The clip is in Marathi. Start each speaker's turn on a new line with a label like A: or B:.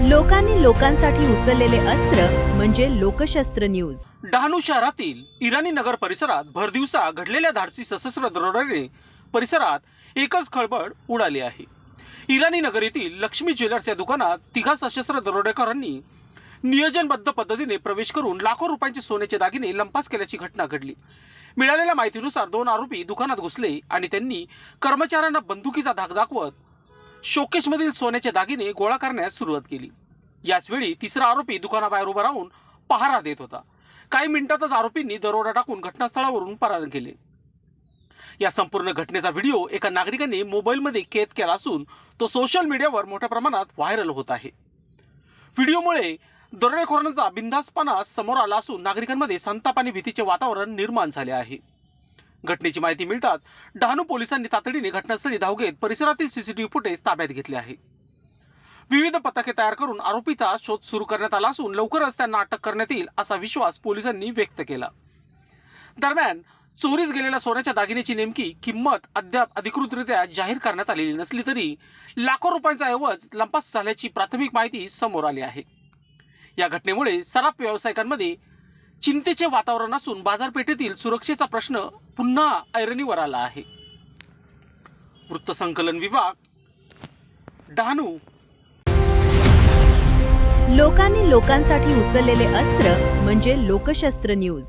A: लोकांनी लोकांसाठी उचललेले अस्त्र म्हणजे लोकशस्त्र न्यूज।
B: डहाणू शहरातील इराणी नगर परिसरात भरदिवसा घडलेल्या धाडसी सशस्त्र दरोड्याने परिसरात एकच खळबळ उडाली आहे। इराणी नगर येथील लक्ष्मी ज्वेलर्स या दुकानात तिघा सशस्त्र दरोडेखोरांनी नियोजनबद्ध पद्धतीने प्रवेश करून लाखो रुपयांचे सोन्याचे दागिने लंपास केल्याची घटना घडली। मिळालेल्या माहितीनुसार दोन आरोपी दुकानात घुसले आणि त्यांनी कर्मचाऱ्यांना बंदुकीचा धाक दाखवत शोकेसमधील सोन्याचे दागिने गोळा करण्यास सुरुवात केली। याच वेळी तिसरा आरोपी दुकानाबाहेर उभा राहून पहारा देत होता। काही मिनिटातच आरोपींनी दरोडा टाकून घटनास्थळावरून पसार केले। या संपूर्ण घटनेचा व्हिडिओ एका नागरिकाने मोबाईलमध्ये कैद केला असून तो सोशल मीडियावर मोठ्या प्रमाणात व्हायरल होत आहे। व्हिडिओमुळे दरोडेखोरांचा बिनधास्तपणा समोर आला असून नागरिकांमध्ये संताप आणि भीतीचे वातावरण निर्माण झाले आहे। घटनेची माहिती मिळताच डहाणू पोलिसांनी तातडीने घटनास्थळी धाव घेत परिसरातील सीसीटीव्ही फुटेज ताब्यात घेतले आहे। विविध पथके तयार करून आरोपीचा शोध सुरू करण्यात आला असून लवकरच त्यांना अटक करण्यात येईल असा विश्वास पोलिसांनी व्यक्त केला। दरम्यान चोरीस गेलेल्या सोन्याच्या दागिन्याची नेमकी किंमत अद्याप अधिकृतरित्या जाहीर करण्यात आलेली नसली तरी लाखो रुपयांचा ऐवज लंपास झाल्याची प्राथमिक माहिती समोर आली आहे। या घटनेमुळे सराफ व्यावसायिकांमध्ये चिंतेचे वातावरण असून बाजारपेठेतील सुरक्षेचा प्रश्न पुन्हा ऐरणीवर आला आहे। वृत्तसंकलन विभाग, डहाणू।
A: लोकांनी लोकांसाठी उचललेले अस्त्र म्हणजे लोकशस्त्र न्यूज।